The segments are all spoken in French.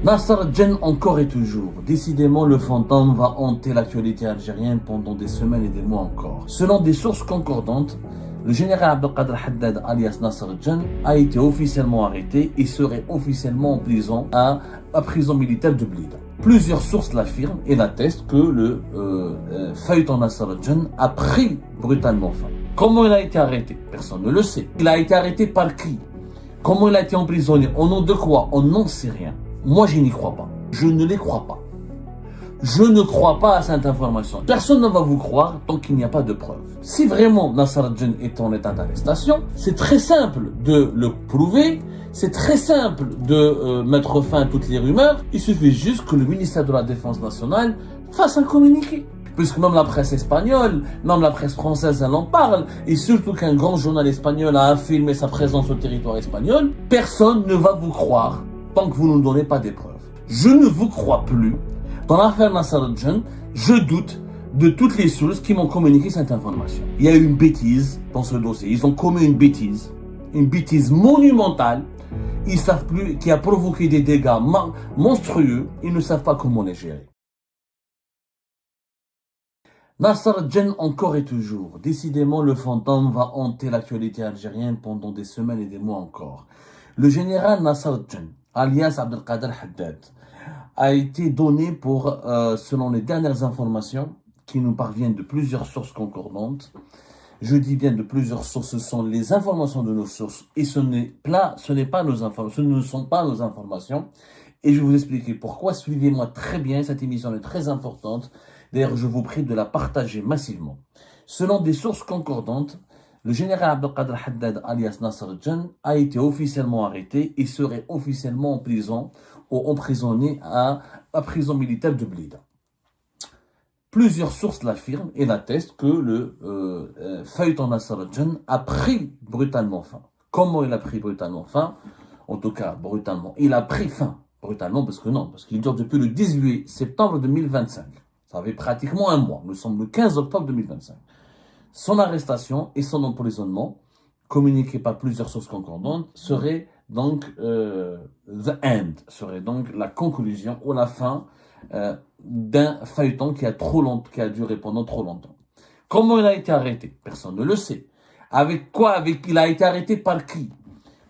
Nasser Djen encore et toujours. Décidément, le fantôme va hanter l'actualité algérienne pendant des semaines et des mois encore. Selon des sources concordantes, le général Abdelkader Haddad alias Nasser Djen a été officiellement arrêté et serait officiellement en prison à la prison militaire de Blida. Plusieurs sources l'affirment et l'attestent que le feuilleton Nasser Djen a pris brutalement fin. Comment il a été arrêté? Personne ne le sait. Il a été arrêté par qui? Comment il a été emprisonné? Au nom de quoi? On n'en sait rien. Moi, je n'y crois pas. Je ne les crois pas. Je ne crois pas à cette information. Personne ne va vous croire tant qu'il n'y a pas de preuves. Si vraiment Nasser Djen est en état d'arrestation, c'est très simple de le prouver. C'est très simple de mettre fin à toutes les rumeurs. Il suffit juste que le ministère de la Défense nationale fasse un communiqué. Puisque même la presse espagnole, même la presse française, elle en parle. Et surtout qu'un grand journal espagnol a affirmé sa présence au territoire espagnol, personne ne va vous croire tant que vous ne nous donnez pas des preuves. Je ne vous crois plus. Dans l'affaire Nasser Djen, je doute de toutes les sources qui m'ont communiqué cette information. Il y a eu une bêtise dans ce dossier. Ils ont commis une bêtise monumentale. Ils savent plus, qui a provoqué des dégâts monstrueux. Ils ne savent pas comment les gérer. Nasser Djen encore et toujours. Décidément, le fantôme va hanter l'actualité algérienne pendant des semaines et des mois encore. Le général Nasser Djen, alias Abdelkader Haddad, a été donné pour, selon les dernières informations qui nous parviennent de plusieurs sources concordantes. Je dis bien de plusieurs sources, ce sont les informations de nos sources et ce ne sont pas nos informations. Et je vais vous expliquer pourquoi. Suivez-moi très bien, cette émission est très importante. D'ailleurs, je vous prie de la partager massivement. Selon des sources concordantes, le général Abdelkader Haddad alias Nasser Djen a été officiellement arrêté et serait officiellement en prison ou emprisonné à la prison militaire de Blida. Plusieurs sources l'affirment et l'attestent que le feuilleton Nasser Djen a pris brutalement fin. Comment il a pris brutalement fin? En tout cas, brutalement. Il a pris fin. Brutalement, parce qu'il dure depuis le 18 septembre 2025. Ça fait pratiquement un mois. Nous sommes le 15 octobre 2025. Son arrestation et son emprisonnement, communiqué par plusieurs sources concordantes, serait donc the end, serait donc la conclusion ou la fin d'un feuilleton qui a duré pendant trop longtemps. Comment il a été arrêté? Personne ne le sait. Il a été arrêté par qui?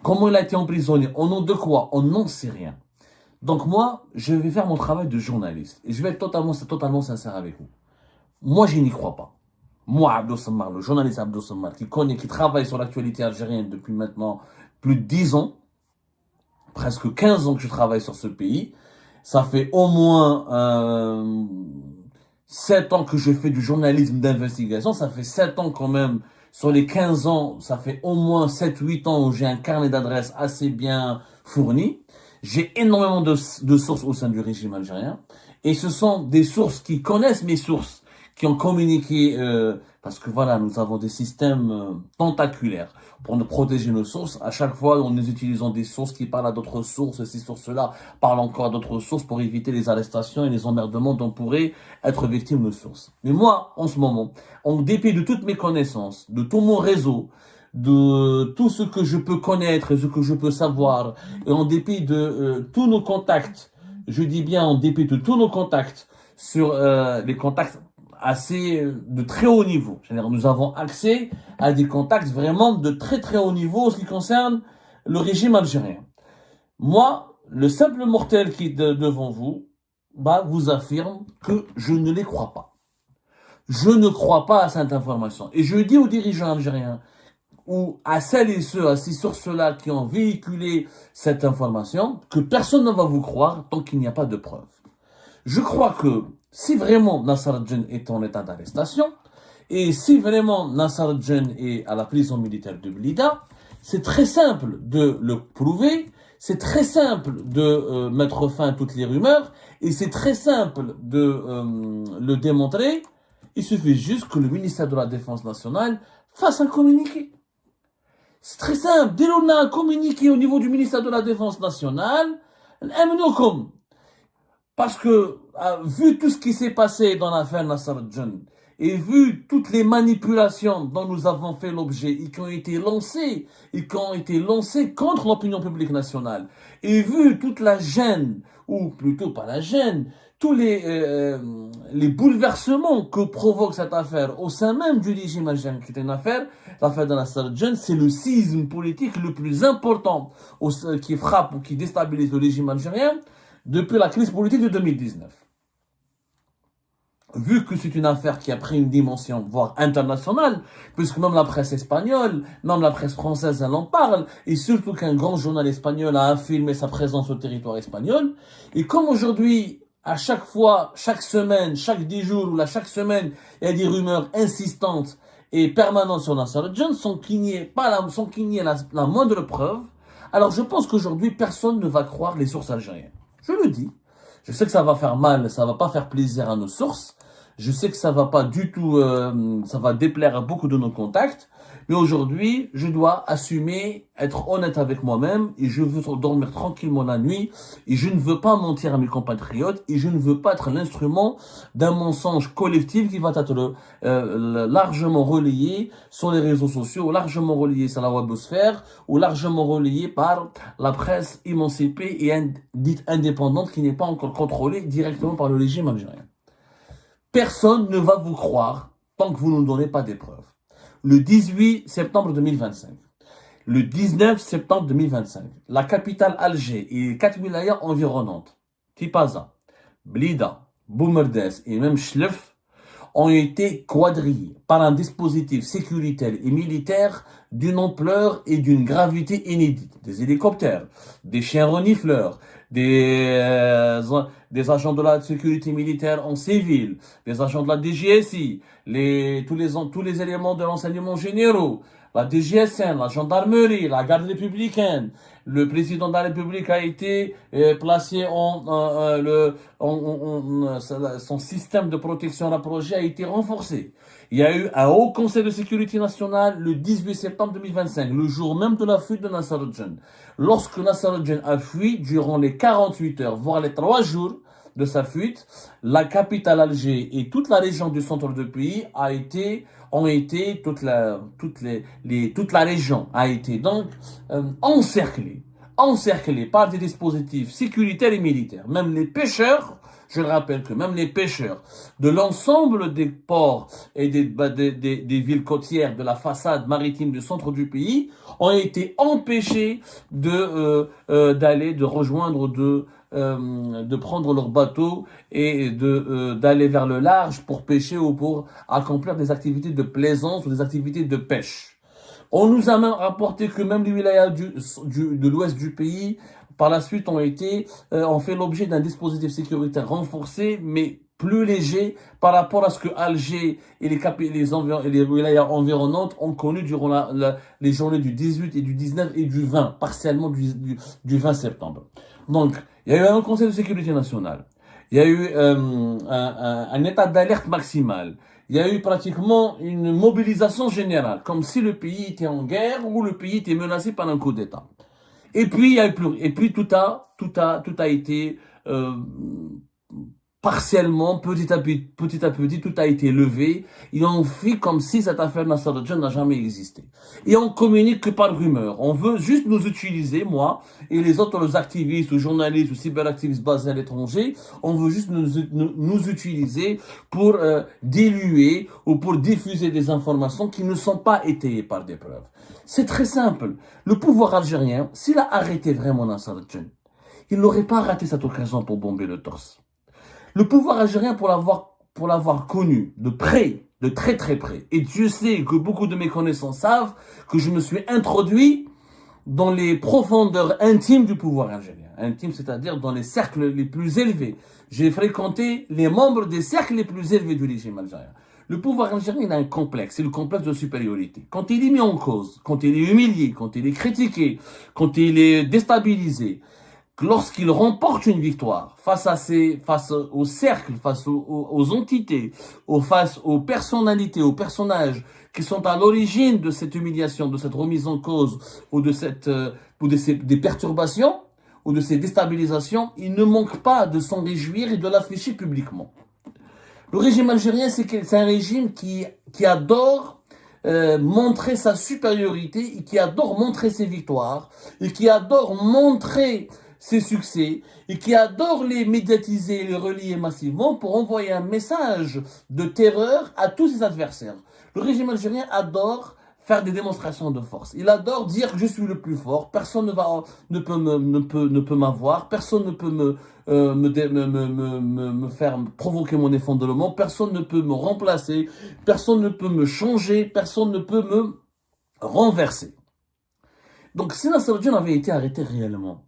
Comment il a été emprisonné? Au nom de quoi? On n'en sait rien. Donc moi, je vais faire mon travail de journaliste et je vais être totalement sincère avec vous. Moi, je n'y crois pas. Moi, Abdou Sammar, le journaliste Abdou Sammar, qui travaille sur l'actualité algérienne depuis maintenant plus de 10 ans, presque 15 ans que je travaille sur ce pays. Ça fait au moins 7 ans que je fais du journalisme d'investigation. Ça fait 7 ans quand même. Sur les 15 ans, ça fait au moins 7-8 ans où j'ai un carnet d'adresses assez bien fourni. J'ai énormément de sources au sein du régime algérien. Et ce sont des sources qui connaissent mes sources, qui ont communiqué, parce que voilà, nous avons des systèmes tentaculaires pour nous protéger nos sources. À chaque fois, nous utilisons des sources qui parlent à d'autres sources. Ces sources-là parlent encore à d'autres sources pour éviter les arrestations et les emmerdements dont pourraient être victimes nos sources. Mais moi, en ce moment, en dépit de toutes mes connaissances, de tout mon réseau, de tout ce que je peux connaître et ce que je peux savoir, et en dépit de tous nos contacts, je dis bien en dépit de tous nos contacts sur les contacts de très haut niveau. C'est-à-dire, nous avons accès à des contacts vraiment de très très haut niveau en ce qui concerne le régime algérien. Moi, le simple mortel qui est devant vous, vous affirme que je ne les crois pas. Je ne crois pas à cette information. Et je dis aux dirigeants algériens, ou à celles et ceux, à ces sources-là qui ont véhiculé cette information, que personne ne va vous croire tant qu'il n'y a pas de preuves. Je crois que si vraiment Nasser Djen est en état d'arrestation, et si vraiment Nasser Djen est à la prison militaire de Blida, c'est très simple de le prouver, c'est très simple de mettre fin à toutes les rumeurs, et c'est très simple de le démontrer. Il suffit juste que le ministère de la Défense nationale fasse un communiqué. C'est très simple. Dès lors qu'on a un communiqué au niveau du ministère de la Défense nationale, parce que, vu tout ce qui s'est passé dans l'affaire Nasser Djen, et vu toutes les manipulations dont nous avons fait l'objet et qui ont été lancées contre l'opinion publique nationale, et vu toute la gêne, ou plutôt pas la gêne, tous les bouleversements que provoque cette affaire au sein même du régime algérien, qui est une affaire, l'affaire de Nasser Al-Jen, c'est le séisme politique le plus important qui frappe ou qui déstabilise le régime algérien depuis la crise politique de 2019. Vu que c'est une affaire qui a pris une dimension, voire internationale, puisque même la presse espagnole, même la presse française, elle en parle, et surtout qu'un grand journal espagnol a affirmé sa présence sur le territoire espagnol, et comme aujourd'hui, à chaque fois, chaque semaine, chaque 10 jours, ou chaque semaine, il y a des rumeurs insistantes et permanentes sur Nasser Al-Jen, sans qu'il n'y ait la moindre preuve, alors je pense qu'aujourd'hui, personne ne va croire les sources algériennes. Je le dis. Je sais que ça va faire mal, ça va pas faire plaisir à nos sources. Je sais que ça va pas du tout, ça va déplaire à beaucoup de nos contacts. Mais aujourd'hui, je dois assumer, être honnête avec moi-même et je veux dormir tranquillement la nuit et je ne veux pas mentir à mes compatriotes et je ne veux pas être l'instrument d'un mensonge collectif qui va être largement relayé sur les réseaux sociaux, largement relayé sur la webosphère ou largement relayé par la presse émancipée et dite indépendante qui n'est pas encore contrôlée directement par le régime algérien. Personne ne va vous croire tant que vous ne nous donnez pas des preuves. Le 18 septembre 2025, le 19 septembre 2025, la capitale Alger et les 4 wilayas environnantes, Tipaza, Blida, Boumerdès et même Chlef, ont été quadrillés par un dispositif sécuritaire et militaire d'une ampleur et d'une gravité inédite. Des hélicoptères, des chiens renifleurs, des agents de la sécurité militaire en civil, des agents de la DGSI, tous les éléments de renseignement généraux, la DGSN, la gendarmerie, la garde républicaine. Le président de la République a été placé son système de protection rapproché a été renforcé. Il y a eu un haut conseil de sécurité nationale le 18 septembre 2025, le jour même de la fuite de Nasser Al-Jen. Lorsque Nasser Al-Jen a fui, durant les 48 heures, voire les 3 jours de sa fuite, la capitale Alger et toute la région du centre du pays toute la région a été donc encerclée par des dispositifs sécuritaires et militaires. Même les pêcheurs, je le rappelle que même les pêcheurs de l'ensemble des ports et des villes côtières de la façade maritime du centre du pays ont été empêchés de prendre leur bateau et d'aller vers le large pour pêcher ou pour accomplir des activités de plaisance ou des activités de pêche. On nous a même rapporté que même les wilayas de l'ouest du pays, par la suite, ont fait l'objet d'un dispositif sécuritaire renforcé, mais plus léger par rapport à ce que Alger et les wilayas environnantes ont connu durant les journées du 18 et du 19 et du 20, partiellement du 20 septembre. Donc, il y a eu un conseil de sécurité nationale. Il y a eu un état d'alerte maximal. Il y a eu pratiquement une mobilisation générale, comme si le pays était en guerre ou le pays était menacé par un coup d'État. Et puis, tout a été partiellement, petit à petit, tout a été levé. Et on fait comme si cette affaire Nasser Al-Jen n'a jamais existé. Et on communique que par rumeur. On veut juste nous utiliser, moi, et les autres activistes ou journalistes ou cyberactivistes basés à l'étranger, on veut juste nous utiliser pour diluer ou pour diffuser des informations qui ne sont pas étayées par des preuves. C'est très simple. Le pouvoir algérien, s'il a arrêté vraiment Nasser Al-Jen, il n'aurait pas raté cette occasion pour bomber le torse. Le pouvoir algérien, pour l'avoir connu de près, de très très près, et Dieu sait que beaucoup de mes connaissances savent que je me suis introduit dans les profondeurs intimes du pouvoir algérien. Intime, c'est-à-dire dans les cercles les plus élevés. J'ai fréquenté les membres des cercles les plus élevés du régime algérien. Le pouvoir algérien a un complexe, c'est le complexe de supériorité. Quand il est mis en cause, quand il est humilié, quand il est critiqué, quand il est déstabilisé, lorsqu'il remporte une victoire face au cercle, face aux entités, face aux personnalités, aux personnages qui sont à l'origine de cette humiliation, de cette remise en cause ou des perturbations ou de ces déstabilisations, il ne manque pas de s'en réjouir et de l'afficher publiquement. Le régime algérien, c'est un régime qui adore montrer sa supériorité et qui adore montrer ses victoires et qui adore montrer ses succès et qui adore les médiatiser et les relier massivement pour envoyer un message de terreur à tous ses adversaires. Le régime algérien adore faire des démonstrations de force. Il adore dire que je suis le plus fort, personne ne peut m'avoir, personne ne peut me faire provoquer mon effondrement, personne ne peut me remplacer, personne ne peut me changer, personne ne peut me renverser. Donc si Nasser avait été arrêté réellement,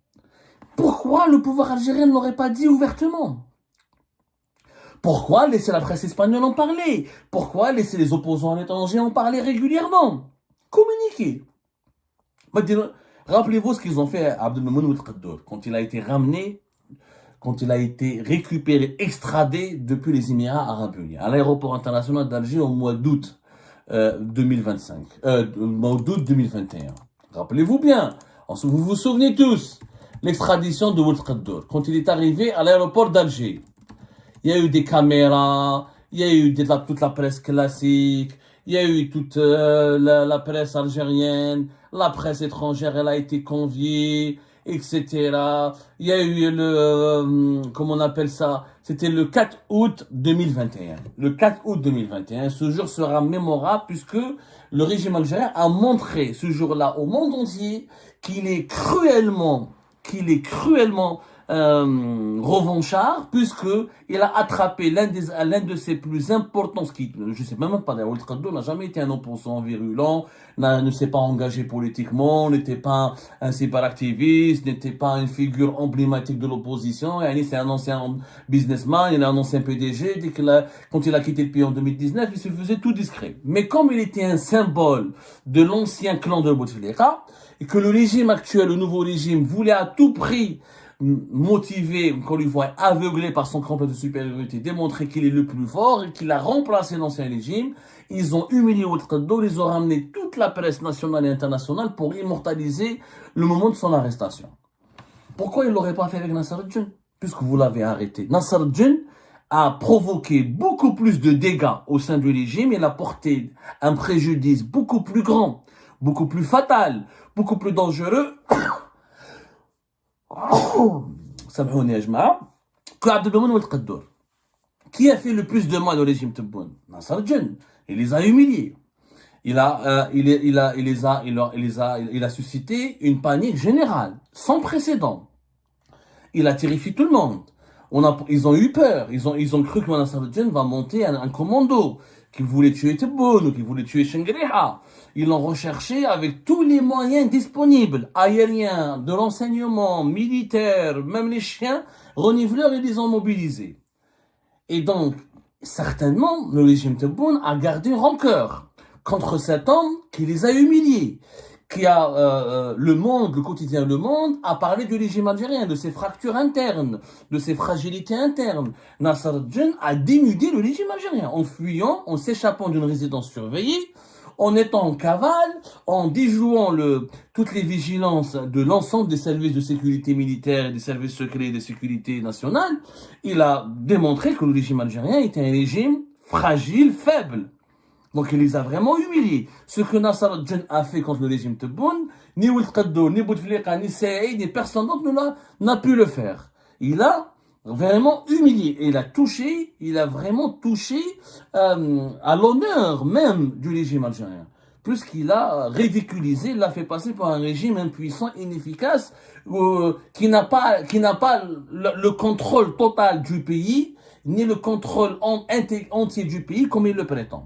pourquoi le pouvoir algérien ne l'aurait pas dit ouvertement? Pourquoi laisser la presse espagnole en parler? Pourquoi laisser les opposants à l'étranger en parler régulièrement? Communiquer. Rappelez-vous ce qu'ils ont fait à Abdelmamoun Ouelkaddour quand il a été ramené, quand il a été récupéré, extradé depuis les Émirats Arabes Unis, à l'aéroport international d'Alger au mois d'août 2025, mois d'août 2021. Rappelez-vous bien, vous vous souvenez tous, l'extradition de Ouelkaddour, quand il est arrivé à l'aéroport d'Alger. Il y a eu des caméras, il y a eu toute la presse classique, il y a eu toute la presse algérienne, la presse étrangère, elle a été conviée, etc. Il y a eu comment on appelle ça? C'était le 4 août 2021. Le 4 août 2021, ce jour sera mémorable puisque le régime algérien a montré ce jour-là au monde entier qu'il est cruellement revanchard, puisque il a attrapé l'un de ses plus importants, je sais même pas, d'ailleurs, Ouelkaddour n'a jamais été un opposant virulent, ne s'est pas engagé politiquement, n'était pas un cyberactiviste, n'était pas une figure emblématique de l'opposition, c'est un ancien businessman, il est un ancien PDG, quand il a quitté le pays en 2019, il se faisait tout discret. Mais comme il était un symbole de l'ancien clan de Bouteflika, et que le régime actuel, le nouveau régime, voulait à tout prix motivé, qu'on lui voit aveuglé par son complexe de supériorité, démontrer qu'il est le plus fort et qu'il a remplacé l'ancien régime, ils ont humilié Ouelkaddour, ils ont ramené toute la presse nationale et internationale pour immortaliser le moment de son arrestation. Pourquoi ils ne l'auraient pas fait avec Nasser Djen? Puisque vous l'avez arrêté. Nasser Djen a provoqué beaucoup plus de dégâts au sein du régime, il a porté un préjudice beaucoup plus grand, beaucoup plus fatal, beaucoup plus dangereux سامحوني يا جماعة كعبدالمأمون Ouelkaddour. Qui a fait le plus de mal au régime Tebboune? Nasser Djen. Il les a humiliés. Il a suscité une panique générale, sans précédent. Il a terrifié tout le monde. Ils ont eu peur. Ils ont cru que Nasser Djen va monter un commando, qu'il voulait tuer Tebboune ou qu'il voulait tuer Chengriha. Ils l'ont recherché avec tous les moyens disponibles, aériens, de renseignement, militaires, même les chiens, renifleurs, ils les ont mobilisés. Et donc, certainement, le régime Tebboune a gardé rancœur contre cet homme qui les a humiliés, qui a le quotidien Le Monde, a parlé du régime algérien, de ses fractures internes, de ses fragilités internes. Nasser Djen a dénudé le régime algérien en fuyant, en s'échappant d'une résidence surveillée, en étant en cavale, en déjouant toutes les vigilances de l'ensemble des services de sécurité militaire et des services secrets et de sécurité nationale. Il a démontré que le régime algérien était un régime fragile, faible. Donc il les a vraiment humiliés. Ce que Nasser Djen a fait contre le régime Tebboune, ni Ouelkaddour, ni Bouteflika, ni Saïd, ni personne d'autre n'a pu le faire. Il a vraiment humilié. Et il a vraiment touché à l'honneur même du régime algérien. Puisqu'il a ridiculisé, il l'a fait passer pour un régime impuissant, inefficace, qui n'a pas le contrôle total du pays, ni le contrôle entier du pays comme il le prétend.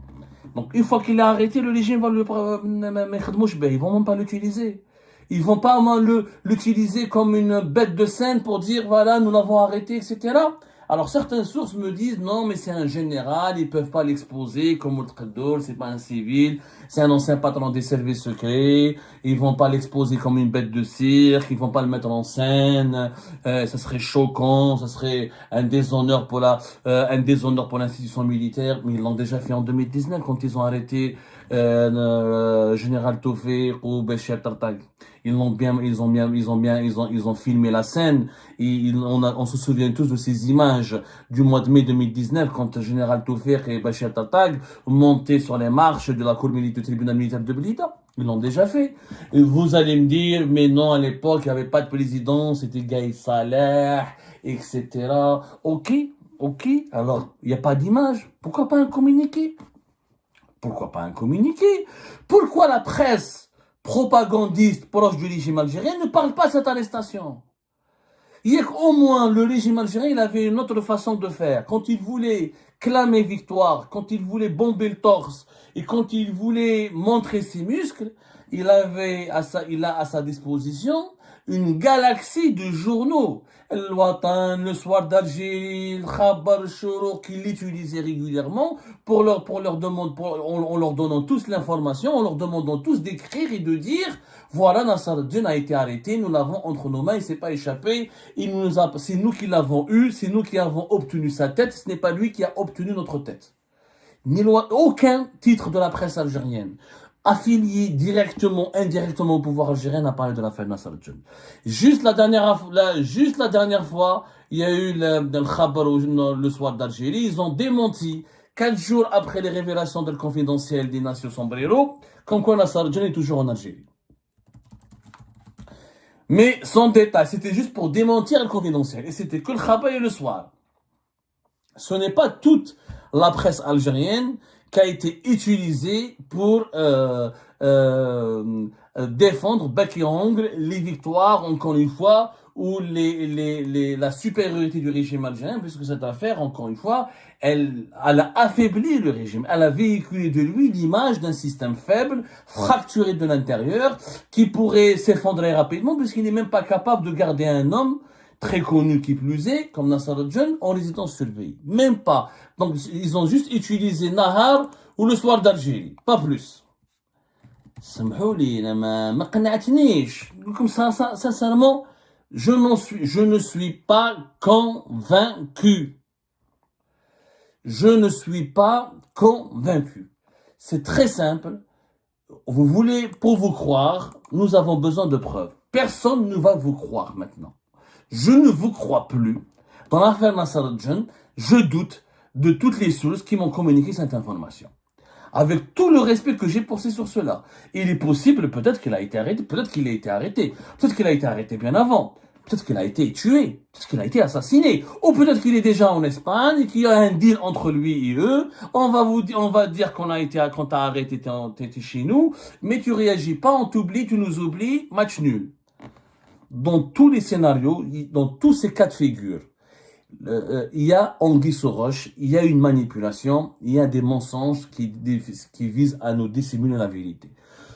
Donc, une fois qu'il a arrêté, le régime va ils vont même pas l'utiliser. Ils vont pas l'utiliser comme une bête de scène pour dire, voilà, nous l'avons arrêté, etc. Alors, certaines sources me disent, non, mais c'est un général, ils peuvent pas l'exposer comme Ouelkaddour, c'est pas un civil, c'est un ancien patron des services secrets, ils vont pas l'exposer comme une bête de cirque, ils vont pas le mettre en scène, ça serait choquant, ça serait un déshonneur pour l'institution militaire, mais ils l'ont déjà fait en 2019 quand ils ont arrêté Général Tawfiq ou Bachir Tartag. Ils ont filmé la scène. On se souvient tous de ces images du mois de mai 2019 quand Général Tawfiq et Bachir Tartag montaient sur les marches de la cour militaire du tribunal militaire de Blida. Ils l'ont déjà fait. Et vous allez me dire, mais non, à l'époque, il n'y avait pas de président, c'était Gaïd Saleh, etc. Ok, alors, il n'y a pas d'image. Pourquoi pas un communiqué? Pourquoi pas un communiqué? Pourquoi la presse propagandiste proche du régime algérien ne parle pas de cette arrestation? Il y a qu'au moins le régime algérien, il avait une autre façon de faire. Quand il voulait clamer victoire, quand il voulait bomber le torse et quand il voulait montrer ses muscles, il a à sa disposition une galaxie de journaux. El Watan, le Soir d'Algérie, le Khabar, le Chourouk, qui l'utilisaient régulièrement en leur donnant tous l'information, en leur demandant tous d'écrire et de dire, voilà, Nasser al-Din a été arrêté, nous l'avons entre nos mains, il s'est pas échappé, c'est nous qui l'avons eu, c'est nous qui avons obtenu sa tête, ce n'est pas lui qui a obtenu notre tête. Aucun titre de la presse algérienne affilié directement, indirectement au pouvoir algérien n'a parlé de l'affaire Nasser al-Din. Juste la dernière fois, il y a eu le Khabar le Soir d'Algérie, ils ont démenti 4 jours après les révélations de confidentiel des Nations Sombrero, comme quoi Nasser al-Din est toujours en Algérie. Mais sans détail, c'était juste pour démentir le confidentiel. Et c'était que le Khabar et le Soir. Ce n'est pas toute la presse algérienne qui a été utilisée pour défendre bec et ongle les victoires, encore une fois, ou la supériorité du régime algérien, puisque cette affaire, encore une fois, elle a affaibli le régime. Elle a véhiculé de lui l'image d'un système faible, fracturé de l'intérieur, qui pourrait s'effondrer rapidement, puisqu'il n'est même pas capable de garder un homme très connu qui plus est, comme Nasser al-Din, en résidence surveillée. Même pas. Donc, ils ont juste utilisé Nahar ou le Soir d'Algérie. Pas plus. Sincèrement, je ne suis pas convaincu. Je ne suis pas convaincu. C'est très simple. Vous voulez, pour vous croire, nous avons besoin de preuves. Personne ne va vous croire maintenant. Je ne vous crois plus. Dans l'affaire Nasser al-Din, je doute de toutes les sources qui m'ont communiqué cette information. Avec tout le respect que j'ai pour ces sources-là. Il est possible, peut-être qu'il a été arrêté, peut-être qu'il a été arrêté, peut-être qu'il a été arrêté bien avant, peut-être qu'il a été tué, peut-être qu'il a été assassiné, ou peut-être qu'il est déjà en Espagne et qu'il y a un deal entre lui et eux. On va dire quand t'as arrêté, t'étais chez nous, mais tu réagis pas, on t'oublie, tu nous oublies, match nul. Dans tous les scénarios, dans tous ces cas de figure, il y a anguille sous roche, il y a une manipulation, il y a des mensonges qui visent à nous dissimuler la vérité.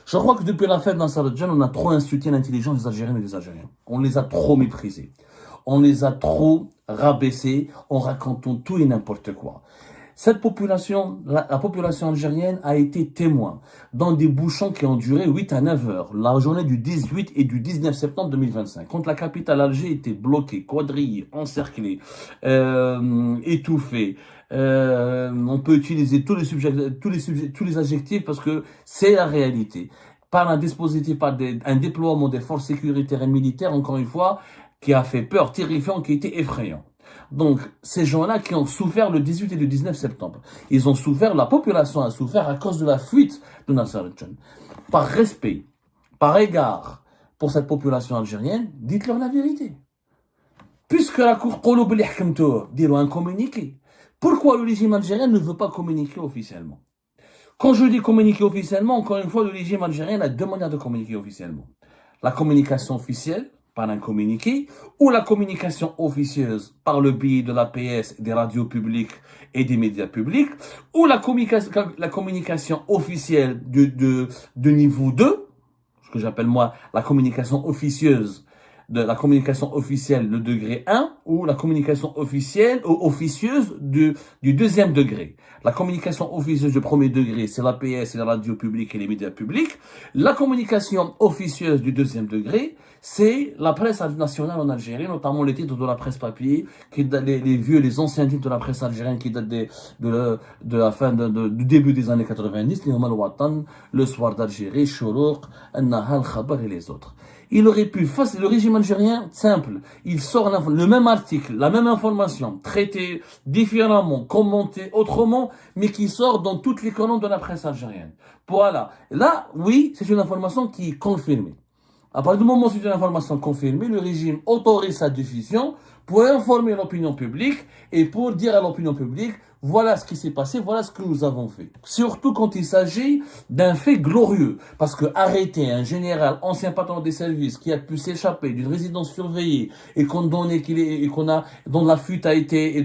Je crois que depuis l'affaire Nasser al-Din, on a trop insulté l'intelligence des Algériennes et des Algériens. On les a trop méprisés. On les a trop rabaissés en racontant tout et n'importe quoi. Cette population, la population algérienne a été témoin dans des bouchons qui ont duré 8 à 9 heures, la journée du 18 et du 19 septembre 2025, quand la capitale Alger était bloquée, quadrillée, encerclée, étouffée. On peut utiliser tous les adjectifs parce que c'est la réalité. Par un dispositif, un déploiement des forces sécuritaires et militaires, encore une fois, qui a fait peur, terrifiant, qui était effrayant. Donc, ces gens-là qui ont souffert le 18 et le 19 septembre, ils ont souffert, la population a souffert à cause de la fuite de Nasser al-Din. Par respect, par égard pour cette population algérienne, dites-leur la vérité. Puisque la Cour Qoloub li hkamtou dit un communiqué, pourquoi le régime algérien ne veut pas communiquer officiellement? Quand je dis communiquer officiellement, encore une fois, le régime algérien a deux manières de communiquer officiellement. La communication officielle, par un communiqué, ou la communication officieuse par le biais de l'APS, des radios publiques et des médias publics, ou la communication officielle de niveau 2, ce que j'appelle moi la communication officieuse de la communication officielle, le degré 1, ou la communication officielle ou officieuse du deuxième degré. La communication officieuse du premier degré, c'est l'APS et la radio publique et les médias publics. La communication officieuse du deuxième degré, c'est la presse nationale en Algérie, notamment les titres de la presse papier, les anciens titres de la presse algérienne qui datent de la fin du début des années 90, les Al Watan, le Soir d'Algérie, Chourouk, An-Nahal, Khabar et les autres. Il aurait pu, face le régime algérien, simple, il sort le même article, la même information, traitée différemment, commentée autrement, mais qui sort dans toutes les colonnes de la presse algérienne. Voilà. Là, oui, c'est une information qui est confirmée. À partir du moment où c'est une information confirmée, le régime autorise sa diffusion pour informer l'opinion publique et pour dire à l'opinion publique, voilà ce qui s'est passé, voilà ce que nous avons fait. Surtout quand il s'agit d'un fait glorieux. Parce que arrêter un général, ancien patron des services, qui a pu s'échapper d'une résidence surveillée et dont la fuite a été, et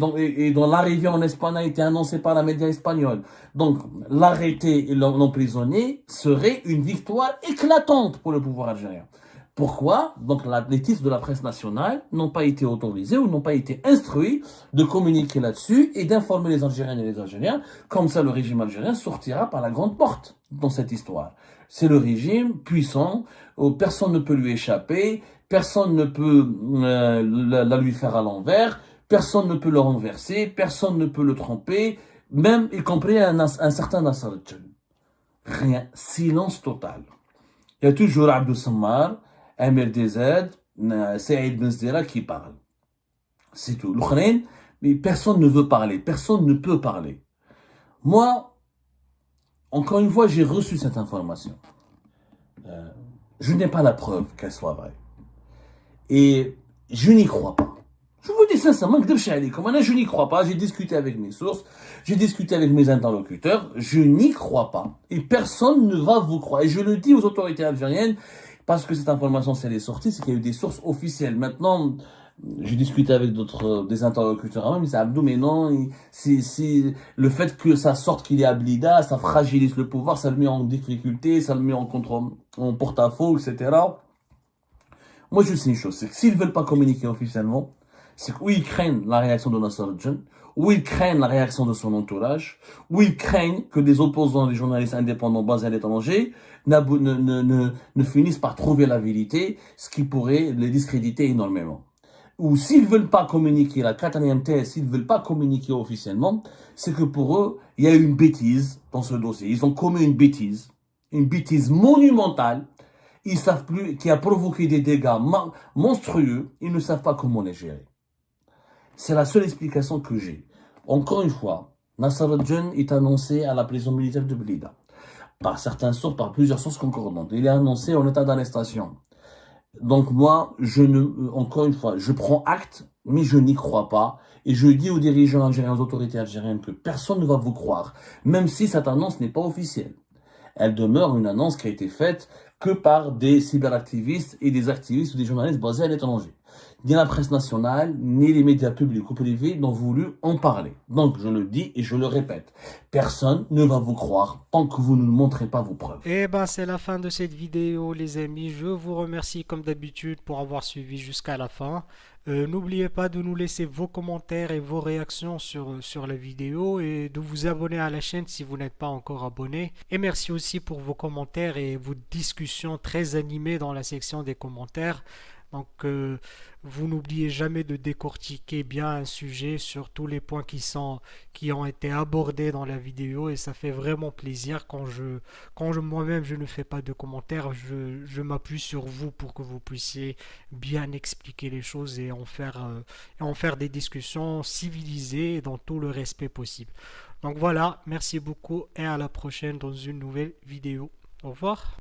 dont l'arrivée en Espagne a été annoncée par la média espagnole. Donc, l'arrêter et l'emprisonner serait une victoire éclatante pour le pouvoir algérien. Pourquoi? Donc, les titres de la presse nationale n'ont pas été autorisés ou n'ont pas été instruits de communiquer là-dessus et d'informer les Algériennes et les Algériens. Comme ça, le régime algérien sortira par la grande porte dans cette histoire. C'est le régime puissant, où personne ne peut lui échapper, personne ne peut la lui faire à l'envers, personne ne peut le renverser, personne ne peut le tromper, même y compris un certain Nasser al-Djen. Rien, silence total. Il y a toujours Abdou Sammar, Amir DZ, Saïd Ben Zdira qui parle. C'est tout. L'Ukraine, mais personne ne veut parler, personne ne peut parler. Moi, encore une fois, j'ai reçu cette information. Je n'ai pas la preuve qu'elle soit vraie. Et je n'y crois pas. Je vous dis sincèrement, je n'y crois pas. J'ai discuté avec mes sources, j'ai discuté avec mes interlocuteurs, je n'y crois pas. Et personne ne va vous croire. Et je le dis aux autorités algériennes, parce que cette information, si elle est sortie, c'est qu'il y a eu des sources officielles. Maintenant, j'ai discuté avec des interlocuteurs avant, ils disent Abdou, mais non, le fait que ça sorte qu'il est à Blida, ça fragilise le pouvoir, ça le met en difficulté, ça le met en porte-à-faux, etc. Moi, je sais une chose, c'est que s'ils veulent pas communiquer officiellement, c'est où ils craignent la réaction de Nasser al-Djen, où ils craignent la réaction de son entourage, où ils craignent que des opposants, des journalistes indépendants basés à l'étranger ne finissent par trouver la vérité, ce qui pourrait les discréditer énormément. Ou s'ils veulent pas communiquer, la quatrième thèse, s'ils veulent pas communiquer officiellement, c'est que pour eux, il y a eu une bêtise dans ce dossier. Ils ont commis une bêtise monumentale. Ils savent plus, qui a provoqué des dégâts monstrueux. Ils ne savent pas comment les gérer. C'est la seule explication que j'ai. Encore une fois, Nasser al-Djen est annoncé à la prison militaire de Blida. Par plusieurs sources concordantes. Il est annoncé en état d'arrestation. Donc moi, encore une fois, je prends acte, mais je n'y crois pas. Et je dis aux dirigeants algériens, aux autorités algériennes que personne ne va vous croire, même si cette annonce n'est pas officielle. Elle demeure une annonce qui a été faite que par des cyberactivistes et des activistes ou des journalistes basés à l'étranger. Ni la presse nationale, ni les médias publics ou privés n'ont voulu en parler. Donc, je le dis et je le répète, personne ne va vous croire tant que vous ne montrez pas vos preuves. Et ben c'est la fin de cette vidéo les amis, je vous remercie comme d'habitude pour avoir suivi jusqu'à la fin. N'oubliez pas de nous laisser vos commentaires et vos réactions sur la vidéo et de vous abonner à la chaîne si vous n'êtes pas encore abonné. Et merci aussi pour vos commentaires et vos discussions très animées dans la section des commentaires. Donc, vous n'oubliez jamais de décortiquer bien un sujet sur tous les points qui ont été abordés dans la vidéo et ça fait vraiment plaisir quand moi-même je ne fais pas de commentaires, je m'appuie sur vous pour que vous puissiez bien expliquer les choses et en faire des discussions civilisées et dans tout le respect possible. Donc voilà, merci beaucoup et à la prochaine dans une nouvelle vidéo. Au revoir.